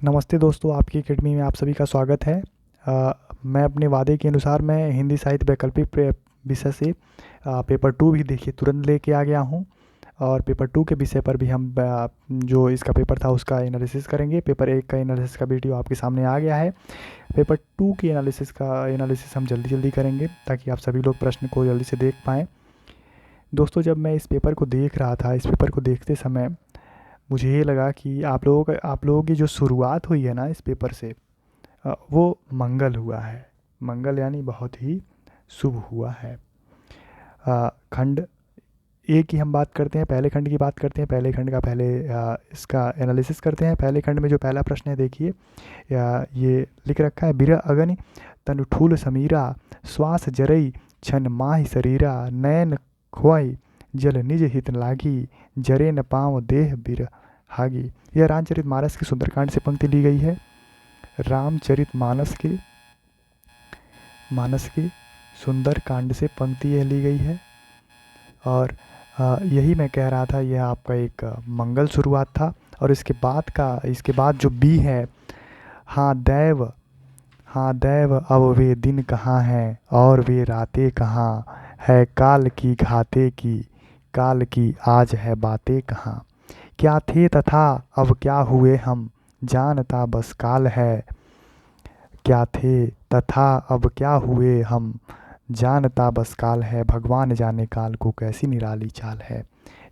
नमस्ते दोस्तों, आपकी एकेडमी में आप सभी का स्वागत है। मैं अपने वादे के अनुसार मैं हिंदी साहित्य वैकल्पिक विषय से पेपर 2 भी देखिए तुरंत लेके आ गया हूँ। और पेपर 2 के विषय पर भी हम जो इसका पेपर था उसका एनालिसिस करेंगे। पेपर 1 का एनालिसिस का वीडियो आपके सामने आ गया है। पेपर 2 की एनालिसिस हम जल्दी जल्दी करेंगे ताकि आप सभी लोग प्रश्न को जल्दी से देख पाएँ। दोस्तों, जब मैं इस पेपर को देख रहा था, इस पेपर को देखते समय मुझे ये लगा कि आप लोगों की जो शुरुआत हुई है ना इस पेपर से, वो मंगल हुआ है। मंगल यानी बहुत ही शुभ हुआ है। खंड ए की हम बात करते हैं, पहले खंड की बात करते हैं। पहले खंड का पहले इसका एनालिसिस करते हैं। पहले खंड में जो पहला प्रश्न है देखिए, ये लिख रखा है, बिरह अगनि तनु ठूल समीरा, श्वास जरई छन माहि शरीरा, नयन खोई जल निज हित लागी, जरे न पाँव देह बिर हागी। यह रामचरित मानस की सुंदरकांड से पंक्ति ली गई है। रामचरित मानस के सुंदर कांड से पंक्ति यह ली गई है। और यही मैं कह रहा था, यह आपका एक मंगल शुरुआत था। और इसके बाद जो बी है, हाँ दैव अब वे दिन कहाँ हैं और वे रातें कहाँ, है काल की घाते की, काल की आज है बातें कहाँ। क्या थे तथा अब क्या हुए हम, जानता बस काल है। क्या थे तथा अब क्या हुए हम, जानता बस काल है, भगवान जाने काल को कैसी निराली चाल है।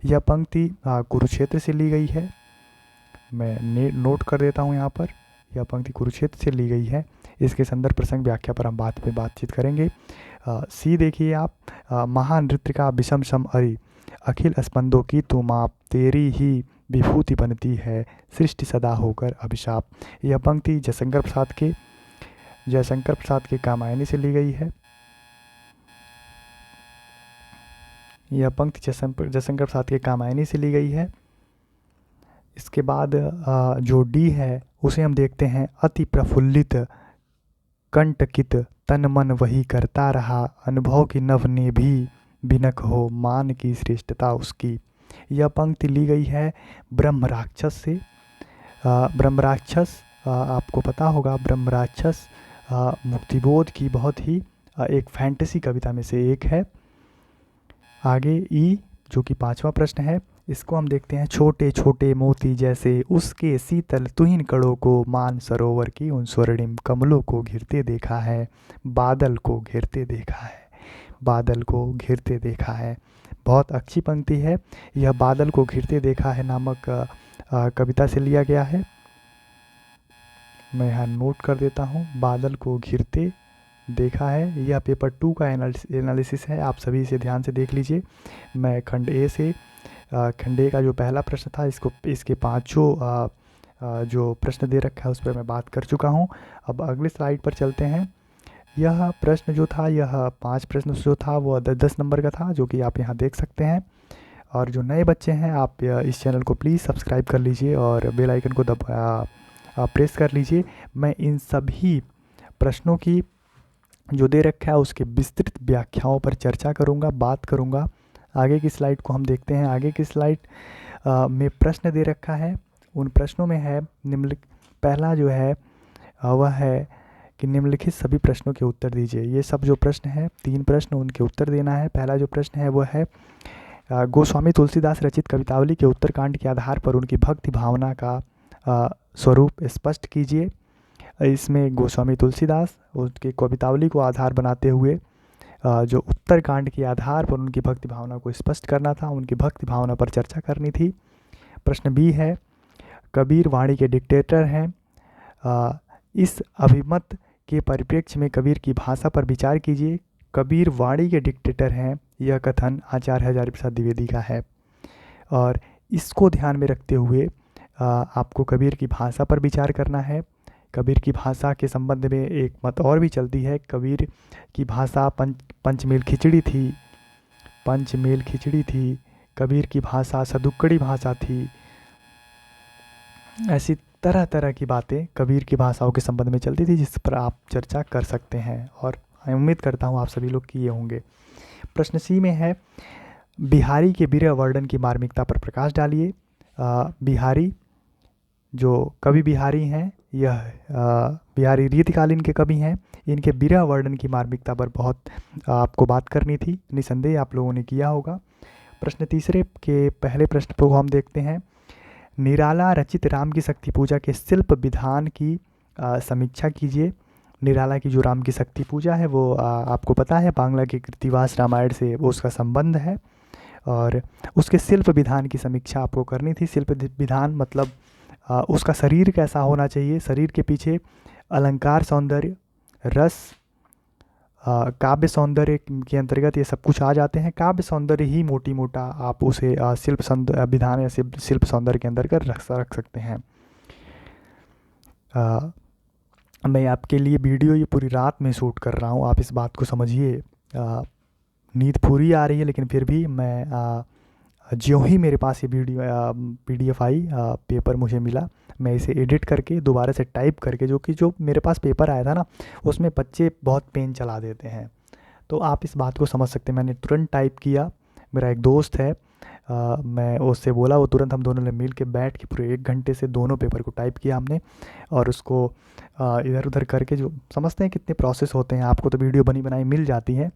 यह पंक्ति कुरुक्षेत्र से ली गई है। मैं नोट कर देता हूँ यहाँ पर, यह पंक्ति कुरुक्षेत्र से ली गई है। इसके संदर्भ प्रसंग व्याख्या पर हम बातचीत करेंगे। सी देखिए आप, महानृत्य का विषम सम अरि, अखिल स्पंदों की तू माप, तेरी ही विभूति बनती है, सृष्टि सदा होकर अभिशाप। यह पंक्ति जयशंकर प्रसाद के कामायनी से ली गई है। यह पंक्ति जयशंकर प्रसाद के कामायनी से ली गई है। इसके बाद जो डी है उसे हम देखते हैं, अति प्रफुल्लित कंटकित तन मन वही करता रहा, अनुभव की नभ ने भी बिनक हो, मान की श्रेष्ठता उसकी। यह पंक्ति ली गई है ब्रह्म राक्षस से। ब्रह्म राक्षस आपको पता होगा, ब्रह्म राक्षस मुक्तिबोध की बहुत ही एक फैंटेसी कविता में से एक है। आगे ई जो कि 5वां प्रश्न है, इसको हम देखते हैं, छोटे छोटे मोती जैसे उसके शीतल तुहिन कणों को, मान सरोवर की उन स्वर्णिम कमलों को घिरते देखा है, बादल को घिरते देखा है, बादल को घिरते देखा है। बहुत अच्छी पंक्ति है। यह बादल को घिरते देखा है नामक कविता से लिया गया है। मैं यहाँ नोट कर देता हूँ, बादल को घिरते देखा है। यह पेपर 2 का एनालिसिस है, आप सभी इसे ध्यान से देख लीजिए। मैं खंड ए का जो पहला प्रश्न था, इसके 5 जो प्रश्न दे रखा है उस पर मैं बात कर चुका हूँ। अब अगले स्लाइड पर चलते हैं। यह प्रश्न जो था, यह 5 प्रश्न जो था वो 10 नंबर का था, जो कि आप यहाँ देख सकते हैं। और जो नए बच्चे हैं, आप इस चैनल को प्लीज़ सब्सक्राइब कर लीजिए और बेल आइकन को प्रेस कर लीजिए। मैं इन सभी प्रश्नों की जो दे रखा है उसके विस्तृत व्याख्याओं पर चर्चा करूंगा, बात करूंगा। आगे की स्लाइड को हम देखते हैं। आगे की स्लाइड में प्रश्न दे रखा है। उन प्रश्नों में है पहला जो है वह है कि निम्नलिखित सभी प्रश्नों के उत्तर दीजिए। ये सब जो प्रश्न है, 3 प्रश्न, उनके उत्तर देना है। पहला जो प्रश्न है वह है, गोस्वामी तुलसीदास रचित कवितावली के उत्तरकांड के आधार पर उनकी भक्ति भावना का स्वरूप स्पष्ट कीजिए। इसमें गोस्वामी तुलसीदास उसके कवितावली को आधार बनाते हुए जो उत्तरकांड के आधार पर उनकी भक्ति भावना को स्पष्ट करना था, उनकी भक्ति भावना पर चर्चा करनी थी। प्रश्न बी है, कबीर वाणी के डिक्टेटर हैं, इस अभिमत के परिप्रेक्ष्य में कबीर की भाषा पर विचार कीजिए। कबीर वाणी के डिक्टेटर हैं, यह कथन आचार्य हजारी प्रसाद द्विवेदी का है। और इसको ध्यान में रखते हुए आपको कबीर की भाषा पर विचार करना है। कबीर की भाषा के संबंध में एक मत और भी चलती है। कबीर की भाषा पंचमेल खिचड़ी थी। कबीर की भाषा सदुक्कड़ी भाषा थी। ऐसी तरह तरह की बातें कबीर की भाषाओं के संबंध में चलती थी, जिस पर आप चर्चा कर सकते हैं और उम्मीद करता हूँ आप सभी लोग किए होंगे। प्रश्न सी में है, बिहारी के विरह वर्णन की मार्मिकता पर प्रकाश डालिए। बिहारी जो कवि बिहारी हैं, यह बिहारी रीतिकालीन के कवि हैं। इनके विरह वर्णन की मार्मिकता पर बहुत आपको बात करनी थी, निसंदेह आप लोगों ने किया होगा। प्रश्न तीसरे के पहले प्रश्न को हम देखते हैं। निराला रचित राम की शक्ति पूजा के शिल्प विधान की समीक्षा कीजिए। निराला की जो राम की शक्ति पूजा है वो आपको पता है बांग्ला के कृतिवास रामायण से वो उसका संबंध है, और उसके शिल्प विधान की समीक्षा आपको करनी थी। शिल्प विधान मतलब उसका शरीर कैसा होना चाहिए, शरीर के पीछे अलंकार सौंदर्य, रस, काव्य सौंदर्य के अंतर्गत ये सब कुछ आ जाते हैं। काव्य सौंदर्य ही मोटी मोटा आप उसे शिल्प विधान या शिल्प सौंदर्य के अंतर्गत रख सकते हैं। मैं आपके लिए वीडियो ये पूरी रात में शूट कर रहा हूँ, आप इस बात को समझिए। नींद पूरी आ रही है, लेकिन फिर भी मैं ज्यों ही मेरे पास ये वीडियो PDF आई, पेपर मुझे मिला, मैं इसे एडिट करके दोबारा से टाइप करके, जो मेरे पास पेपर आया था ना उसमें बच्चे बहुत पेन चला देते हैं, तो आप इस बात को समझ सकते हैं। मैंने तुरंत टाइप किया। मेरा एक दोस्त है, मैं उससे बोला, वो तुरंत हम दोनों ने मिल के बैठ के पूरे 1 घंटे से दोनों पेपर को टाइप किया हमने, और उसको इधर उधर करके, जो समझते हैं कितने प्रोसेस होते हैं, आपको तो वीडियो बनी बनाई मिल जाती है।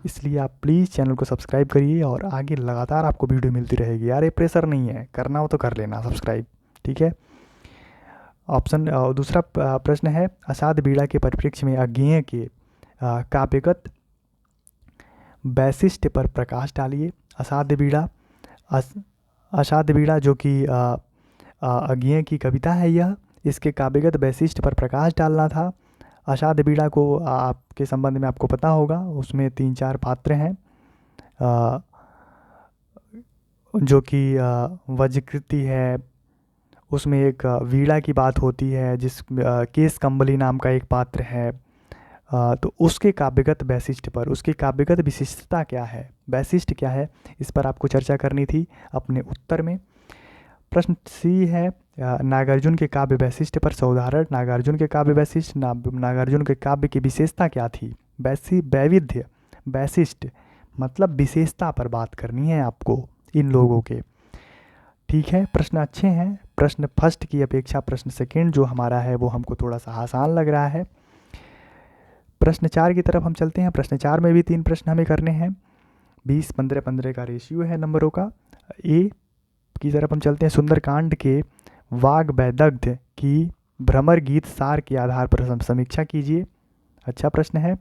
इसलिए आप प्लीज़ चैनल को सब्सक्राइब करिए और आगे लगातार आपको वीडियो मिलती रहेगी। यार ये प्रेशर नहीं है, करना हो तो कर लेना सब्सक्राइब, ठीक है। ऑप्शन दूसरा प्रश्न है, अषाढ़ बीड़ा के परिप्रेक्ष्य में अज्ञेय के काव्यगत वैशिष्ट्य पर प्रकाश डालिए। अषाढ़ बीड़ा, अषाढ़ बीड़ा जो कि अज्ञेय की कविता है, यह इसके काव्यगत वैशिष्ट्य पर प्रकाश डालना था। अषाढ़ बीड़ा को आपके संबंध में आपको पता होगा, उसमें 3-4 पात्र हैं, जो कि वज्रकृति है, उसमें एक वीणा की बात होती है, जिस केस कंबली नाम का एक पात्र है। तो उसके काव्यगत वैशिष्ट्य पर, उसकी काव्यगत विशिष्टता क्या है, वैशिष्ट्य क्या है, इस पर आपको चर्चा करनी थी अपने उत्तर में। प्रश्न सी है, नागार्जुन के काव्य वैशिष्ट्य पर सौदाहरण। नागार्जुन के काव्य वैशिष्ट्य, नागार्जुन के काव्य की विशेषता क्या थी, वैविध्य, वैशिष्ट्य मतलब विशेषता पर बात करनी है आपको इन लोगों के, ठीक है। प्रश्न अच्छे हैं। प्रश्न फर्स्ट की अपेक्षा प्रश्न सेकंड जो हमारा है वो हमको थोड़ा सा आसान लग रहा है। प्रश्न 4 की तरफ हम चलते हैं। प्रश्न 4 में भी 3 प्रश्न हमें करने हैं। 20-15-15 का रेशियो है नंबरों का। ए की तरफ हम चलते हैं। सुंदरकांड के वाग वैदग्ध्य की भ्रमर गीत सार के आधार पर समीक्षा कीजिए। अच्छा प्रश्न है।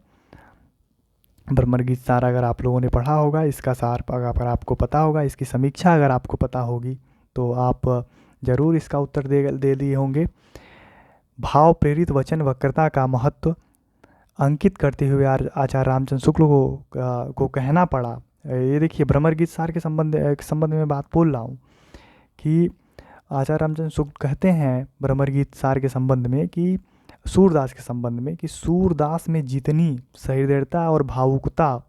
भ्रमर गीत सार अगर आप लोगों ने पढ़ा होगा, इसका सार अगर आपको पता होगा, इसकी समीक्षा अगर आपको पता होगी, तो आप ज़रूर इसका उत्तर दे दिए होंगे। भाव प्रेरित वचन वक्रता का महत्व अंकित करते हुए आचार्य रामचंद्र शुक्ल को कहना पड़ा। ये देखिए, भ्रमर गीत सार के संबंध में बात बोल रहा हूँ कि आचार्य रामचंद्र शुक्ल कहते हैं भ्रमर गीत सार के संबंध में कि सूरदास के संबंध में कि सूरदास में जितनी सहृदयता और भावुकता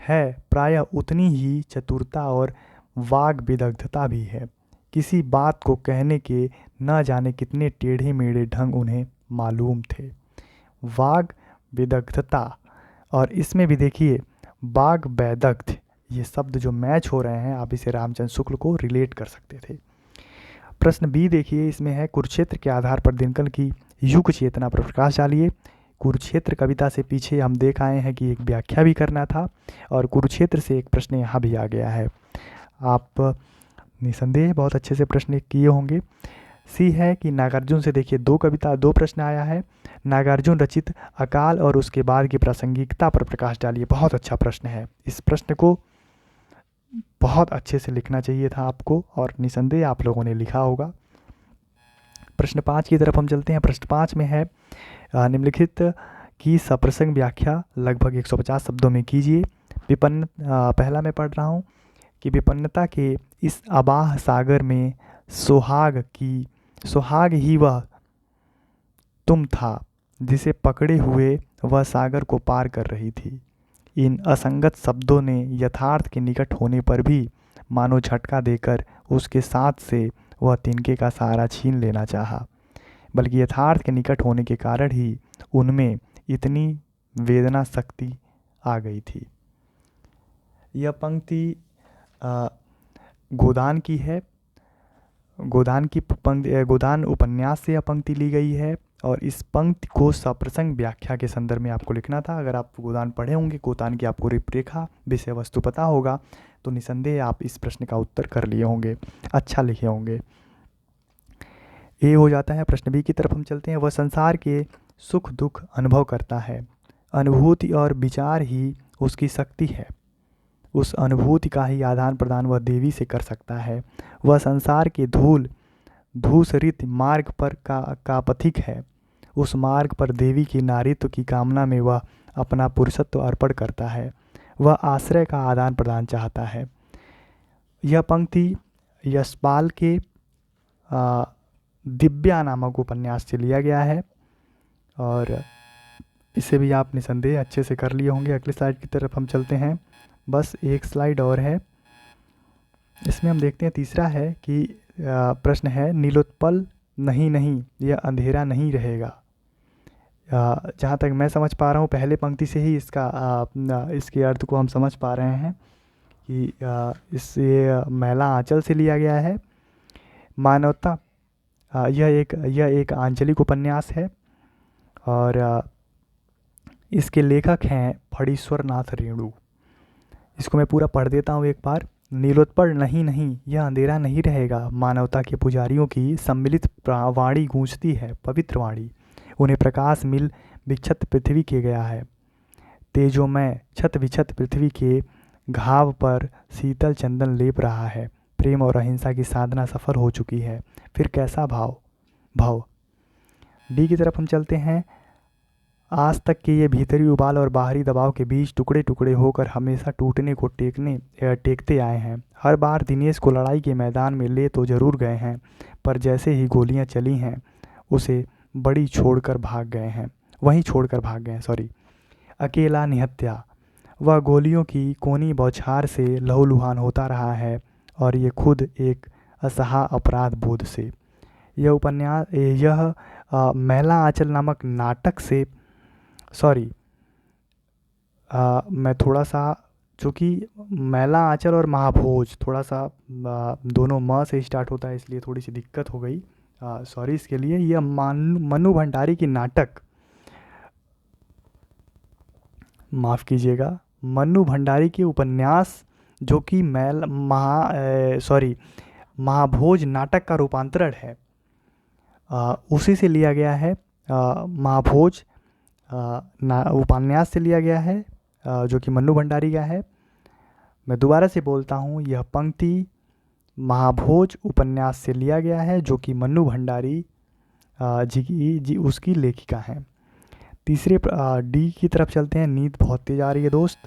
है, प्रायः उतनी ही चतुरता और वाग विदग्धता भी है। किसी बात को कहने के न जाने कितने टेढ़े मेढ़े ढंग उन्हें मालूम थे। वाग विदग्धता, और इसमें भी देखिए वाग वैदग्ध, ये शब्द जो मैच हो रहे हैं, आप इसे रामचंद्र शुक्ल को रिलेट कर सकते थे। प्रश्न बी देखिए, इसमें है कुरुक्षेत्र के आधार पर दिनकर की युग चेतना पर प्रकाश डालिए। कुरुक्षेत्र कविता से पीछे हम देख आए हैं कि एक व्याख्या भी करना था, और कुरुक्षेत्र से एक प्रश्न यहाँ भी आ गया है। आप निसंदेह बहुत अच्छे से प्रश्न किए होंगे। सी है कि नागार्जुन से देखिए 2 प्रश्न आया है। नागार्जुन रचित अकाल और उसके बाद की प्रासंगिकता पर प्रकाश डालिए। बहुत अच्छा प्रश्न है, इस प्रश्न को बहुत अच्छे से लिखना चाहिए था आपको, और निसंदेह आप लोगों ने लिखा होगा। प्रश्न 5 की तरफ हम चलते हैं। प्रश्न 5 में है, निम्नलिखित की सप्रसंग व्याख्या लगभग 150 शब्दों में कीजिए। विपन्न, पहला मैं पढ़ रहा हूँ कि विपन्नता के इस अबाह सागर में सुहाग ही वह तुम था, जिसे पकड़े हुए वह सागर को पार कर रही थी। इन असंगत शब्दों ने यथार्थ के निकट होने पर भी मानो झटका देकर उसके साथ से वह तिनके का सहारा छीन लेना चाहा, बल्कि यथार्थ के निकट होने के कारण ही उनमें इतनी वेदना शक्ति आ गई थी। यह पंक्ति गोदान की है। गोदान उपन्यास से यह पंक्ति ली गई है और इस पंक्ति को सप्रसंग व्याख्या के संदर्भ में आपको लिखना था। अगर आप गोदान पढ़े होंगे, गोदान की आपको रूपरेखा विषय वस्तु पता होगा, तो निसंदेह आप इस प्रश्न का उत्तर कर लिए होंगे, अच्छा लिखे होंगे। ये हो जाता है। प्रश्न बी की तरफ हम चलते हैं। वह संसार के सुख दुख अनुभव करता है, अनुभूति और विचार ही उसकी शक्ति है। उस अनुभूति का ही आदान प्रदान वह देवी से कर सकता है। वह संसार के धूसरित मार्ग पर का पथिक है। उस मार्ग पर देवी की नारीत्व की कामना में वह अपना पुरुषत्व अर्पण करता है। वह आश्रय का आदान प्रदान चाहता है। यह पंक्ति यशपाल के दिव्या नामक उपन्यास से लिया गया है और इसे भी आप निसंदेह अच्छे से कर लिए होंगे। अगले स्लाइड की तरफ हम चलते हैं। बस एक स्लाइड और है, इसमें हम देखते हैं तीसरा है कि प्रश्न है नीलोत्पल नहीं नहीं यह अंधेरा नहीं रहेगा। जहाँ तक मैं समझ पा रहा हूँ पहले पंक्ति से ही इसके अर्थ को हम समझ पा रहे हैं कि इससे मैला आंचल से लिया गया है। मानवता यह एक आंचलिक उपन्यास है और इसके लेखक हैं फणीश्वर नाथ रेणु। इसको मैं पूरा पढ़ देता हूँ एक बार। नीलोत्पल नहीं नहीं यह अंधेरा नहीं रहेगा, मानवता के पुजारियों की सम्मिलित वाणी गूंजती है, पवित्र वाणी। उन्हें प्रकाश मिल विक्षत पृथ्वी के गया है। तेजोमय छत विछत पृथ्वी के घाव पर शीतल चंदन लेप रहा है। प्रेम और अहिंसा की साधना सफल हो चुकी है। फिर कैसा भाव। डी की तरफ हम चलते हैं। आज तक के ये भीतरी उबाल और बाहरी दबाव के बीच टुकड़े टुकड़े होकर हमेशा टूटने को टेकते आए हैं। हर बार दिनेश को लड़ाई के मैदान में ले तो जरूर गए हैं, पर जैसे ही गोलियां चली हैं उसे वहीं छोड़कर भाग गए हैं। अकेला निहत्या। वह गोलियों की कोनी बौछार से लहूलुहान होता रहा है और ये खुद एक असहा अपराध बोध से। यह मैला आंचल नामक नाटक से मैं थोड़ा सा, चूँकि मैला आंचल और महाभोज थोड़ा सा दोनों म से स्टार्ट होता है, इसलिए थोड़ी सी दिक्कत हो गई, सॉरी इसके लिए। यह मन्नू भंडारी की नाटक, माफ़ कीजिएगा, मन्नू भंडारी के उपन्यास जो कि महाभोज नाटक का रूपांतरण है, उसी से लिया गया है। महाभोज उपन्यास से लिया गया है जो कि मन्नू भंडारी का है। मैं दोबारा से बोलता हूँ, यह पंक्ति महाभोज उपन्यास से लिया गया है जो कि मन्नू भंडारी जी उसकी लेखिका हैं। तीसरे डी की तरफ चलते हैं। नींद बहुत तेज आ रही है दोस्त।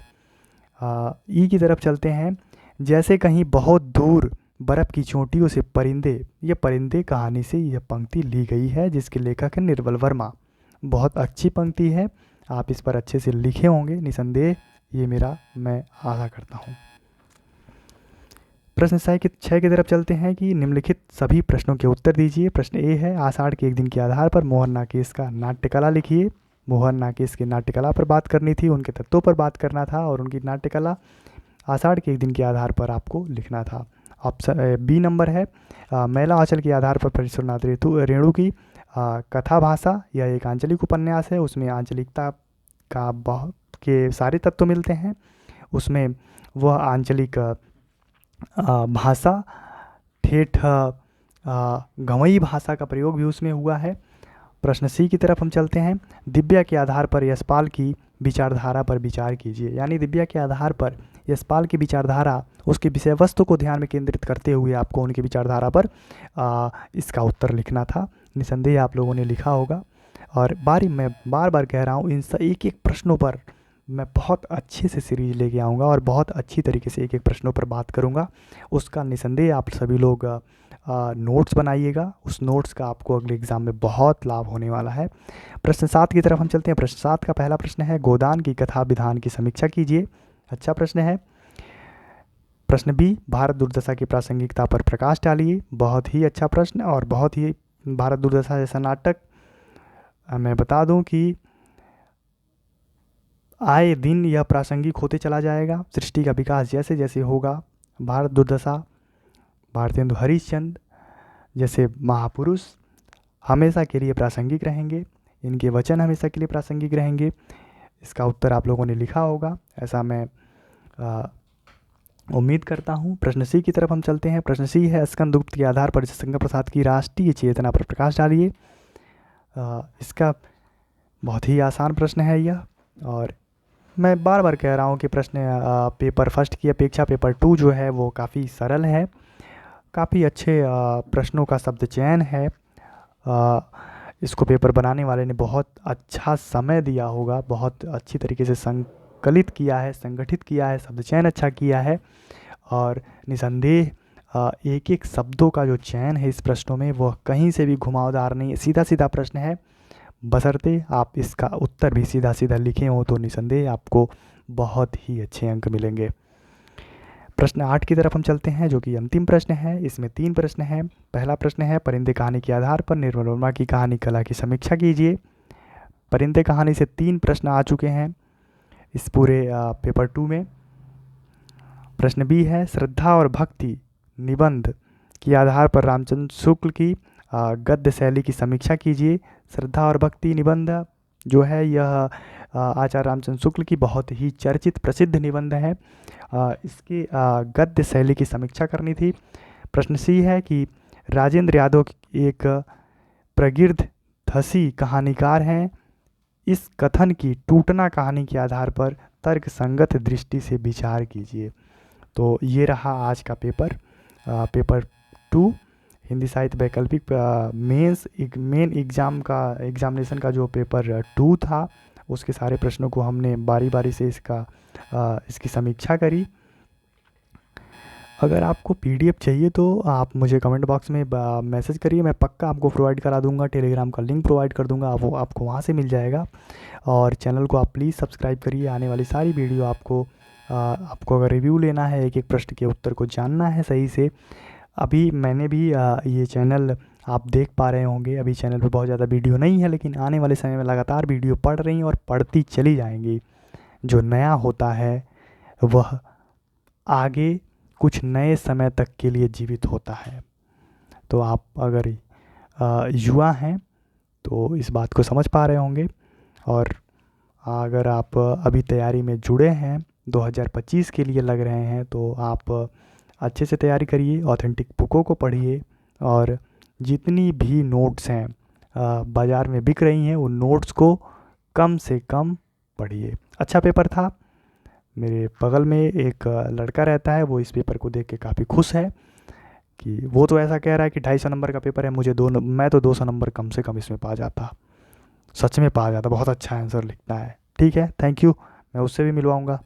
ई की तरफ चलते हैं। जैसे कहीं बहुत दूर बर्फ़ की चोटियों से परिंदे कहानी से यह पंक्ति ली गई है, जिसके लेखक है निर्मल वर्मा। बहुत अच्छी पंक्ति है, आप इस पर अच्छे से लिखे होंगे निसंदेह, ये मैं आशा करता हूँ। प्रश्न 6 की तरफ चलते हैं कि निम्नलिखित सभी प्रश्नों के उत्तर दीजिए। प्रश्न ए है आषाढ़ के एक दिन के आधार पर मोहन नागेश का नाट्यकला लिखिए। मोहन नागेश की नाट्यकला पर बात करनी थी, उनके तत्वों पर बात करना था और उनकी नाट्यकला आषाढ़ के एक दिन के आधार पर आपको लिखना था। ऑप्शन बी नंबर है मैला आंचल के आधार पर फणीश्वर नाथ रेणु की कथा भाषा। यह एक आंचलिक उपन्यास है, उसमें आंचलिकता के सारे तत्व मिलते हैं। उसमें वह आंचलिक भाषा, ठेठ गंवई भाषा का प्रयोग भी उसमें हुआ है। प्रश्न सी की तरफ हम चलते हैं। दिव्या के आधार पर यशपाल की विचारधारा पर विचार कीजिए। यानी दिव्या के आधार पर यशपाल की विचारधारा, उसके विषय वस्तु को ध्यान में केंद्रित करते हुए आपको उनकी विचारधारा पर इसका उत्तर लिखना था। निसंदेह आप लोगों ने लिखा होगा। और मैं बार बार कह रहा हूँ, इन एक एक प्रश्नों पर मैं बहुत अच्छे से सीरीज लेके आऊँगा और बहुत अच्छी तरीके से एक एक प्रश्नों पर बात करूँगा। उसका निसंदेह आप सभी लोग नोट्स बनाइएगा। उस नोट्स का आपको अगले एग्ज़ाम में बहुत लाभ होने वाला है। प्रश्न 7 की तरफ हम चलते हैं। प्रश्न 7 का पहला प्रश्न है गोदान की कथा विधान की समीक्षा कीजिए। अच्छा प्रश्न है। प्रश्न बी भारत दुर्दशा की प्रासंगिकता पर प्रकाश डालिए। बहुत ही अच्छा प्रश्न और बहुत ही भारत दुर्दशा जैसा नाटक मैं बता दूं कि आए दिन यह प्रासंगिक होते चला जाएगा। सृष्टि का विकास जैसे जैसे होगा, भारत दुर्दशा, भारतेंदु हरिश्चंद्र, जैसे महापुरुष हमेशा के लिए प्रासंगिक रहेंगे, इनके वचन हमेशा के लिए प्रासंगिक रहेंगे। इसका उत्तर आप लोगों ने लिखा होगा, ऐसा मैं उम्मीद करता हूँ। प्रश्न सी की तरफ हम चलते हैं। प्रश्न सी है, स्कंदगुप्त के आधार पर जयशंकर प्रसाद की राष्ट्रीय चेतना पर प्रकाश डालिए। इसका बहुत ही आसान प्रश्न है यह, और मैं बार बार कह रहा हूँ कि प्रश्न पेपर फर्स्ट की अपेक्षा पेपर 2 जो है वो काफ़ी सरल है, काफ़ी अच्छे प्रश्नों का शब्द चयन है। इसको पेपर बनाने वाले ने बहुत अच्छा समय दिया होगा, बहुत अच्छी तरीके से संकलित किया है, संगठित किया है, शब्द चयन अच्छा किया है, और निसंदेह एक एक शब्दों का जो चयन है इस प्रश्नों में वह कहीं से भी घुमावदार नहीं है, सीधा सीधा प्रश्न है। बशर्ते आप इसका उत्तर भी सीधा सीधा लिखे हो तो निसंदेह आपको बहुत ही अच्छे अंक मिलेंगे। प्रश्न 8 की तरफ हम चलते हैं, जो कि अंतिम प्रश्न है। इसमें 3 प्रश्न हैं। पहला प्रश्न है, परिंदे कहानी के आधार पर निर्मल वर्मा की कहानी कला की समीक्षा कीजिए। परिंदे कहानी से 3 प्रश्न आ चुके हैं इस पूरे पेपर 2 में। प्रश्न बी है, श्रद्धा और भक्ति निबंध के आधार पर रामचंद्र शुक्ल की गद्य शैली की समीक्षा कीजिए। श्रद्धा और भक्ति निबंध जो है यह आचार्य रामचंद्र शुक्ल की बहुत ही चर्चित प्रसिद्ध निबंध है। इसकी गद्य शैली की समीक्षा करनी थी। प्रश्न सी है कि राजेंद्र यादव एक प्रगिर्ध धसी कहानीकार हैं। इस कथन की टूटना कहानी के आधार पर तर्क संगत दृष्टि से विचार कीजिए। तो ये रहा आज का पेपर, पेपर 2 हिंदी साहित्य वैकल्पिक मेन एग्जामिनेशन का जो पेपर 2 था उसके सारे प्रश्नों को हमने बारी बारी से इसकी समीक्षा करी। अगर आपको पीडीएफ चाहिए तो आप मुझे कमेंट बॉक्स में मैसेज करिए, मैं पक्का आपको प्रोवाइड करा दूंगा। टेलीग्राम का लिंक प्रोवाइड कर दूंगा, वो आपको वहाँ से मिल जाएगा। और चैनल को आप प्लीज़ सब्सक्राइब करिए, आने वाली सारी वीडियो आपको अगर रिव्यू लेना है, एक एक प्रश्न के उत्तर को जानना है सही से। अभी मैंने भी ये चैनल आप देख पा रहे होंगे, अभी चैनल पे बहुत ज़्यादा वीडियो नहीं है, लेकिन आने वाले समय में लगातार वीडियो पड़ रही हैं और पढ़ती चली जाएंगी। जो नया होता है वह आगे कुछ नए समय तक के लिए जीवित होता है। तो आप अगर युवा हैं तो इस बात को समझ पा रहे होंगे, और अगर आप अभी तैयारी में जुड़े हैं, 2025 के लिए लग रहे हैं, तो आप अच्छे से तैयारी करिए, ऑथेंटिक बुकों को पढ़िए, और जितनी भी नोट्स हैं बाज़ार में बिक रही हैं उन नोट्स को कम से कम पढ़िए। अच्छा पेपर था। मेरे बगल में एक लड़का रहता है, वो इस पेपर को देख के काफ़ी खुश है कि वो तो ऐसा कह रहा है कि 250 नंबर का पेपर है, मैं तो 200 नंबर कम से कम इसमें पा जाता, सच में पा जाता। बहुत अच्छा आंसर लिखता है। ठीक है, थैंक यू, मैं उससे भी मिलवाऊंगा।